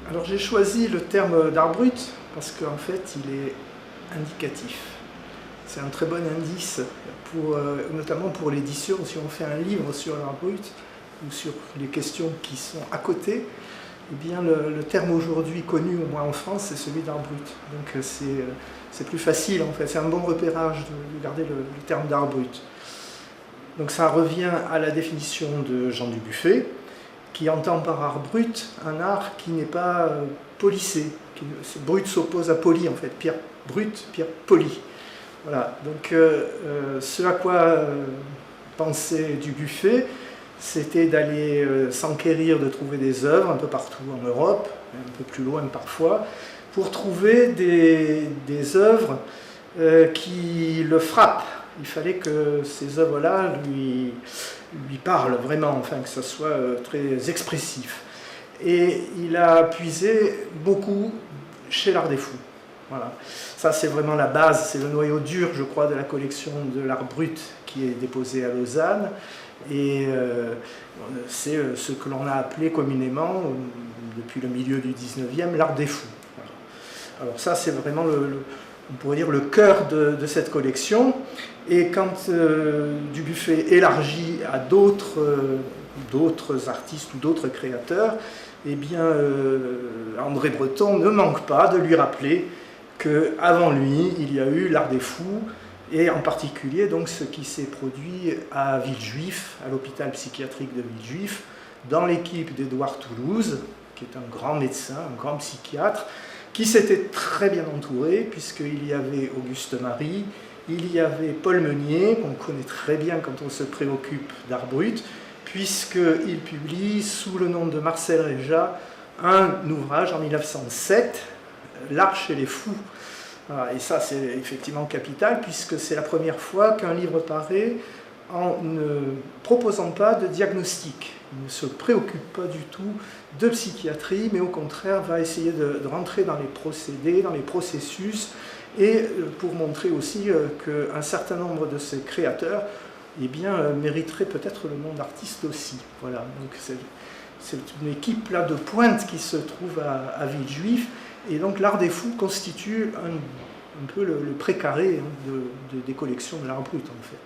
Alors j'ai choisi le terme d'art brut parce qu'en fait il est indicatif. C'est un très bon indice, notamment pour l'édition. Si on fait un livre sur l'art brut ou sur les questions qui sont à côté, eh bien le terme aujourd'hui connu, au moins en France, c'est celui d'art brut. Donc c'est plus facile en fait, c'est un bon repérage de garder le terme d'art brut. Donc ça revient à la définition de Jean Dubuffet, qui entend par art brut un art qui n'est pas polissé. Brut s'oppose à poli en fait, pierre brute, pierre polie. Voilà, donc ce à quoi pensait Dubuffet, c'était d'aller s'enquérir de trouver des œuvres un peu partout en Europe, un peu plus loin parfois, pour trouver des œuvres qui le frappent. Il fallait que ces œuvres-là lui parlent vraiment, enfin que ce soit très expressif. Et il a puisé beaucoup chez l'Art des Fous. Voilà. Ça c'est vraiment la base, c'est le noyau dur, je crois, de la collection de l'art brut qui est déposée à Lausanne. Et c'est ce que l'on a appelé communément, depuis le milieu du 19e, l'art des fous. Voilà. Alors ça c'est vraiment, on pourrait dire, le cœur de cette collection. Et quand Dubuffet élargit à d'autres artistes ou d'autres créateurs, eh bien André Breton ne manque pas de lui rappeler qu'avant lui, il y a eu l'art des fous, et en particulier donc ce qui s'est produit à Villejuif, à l'hôpital psychiatrique de Villejuif, dans l'équipe d'Édouard Toulouse, qui est un grand médecin, un grand psychiatre, qui s'était très bien entouré, puisqu'il y avait Auguste Marie, il y avait Paul Meunier, qu'on connaît très bien quand on se préoccupe d'art brut, puisqu'il publie sous le nom de Marcel Réja un ouvrage en 1907, L'art chez les fous. Voilà, et ça c'est effectivement capital, puisque c'est la première fois qu'un livre paraît en ne proposant pas de diagnostic. Il ne se préoccupe pas du tout de psychiatrie, mais au contraire va essayer de rentrer dans les procédés, dans les processus, et pour montrer aussi qu'un certain nombre de ses créateurs eh bien, mériteraient peut-être le nom d'artiste aussi. Voilà, donc c'est une équipe là de pointe qui se trouve à Villejuif, et donc l'art des fous constitue un peu le précaré des collections de l'art brut en fait.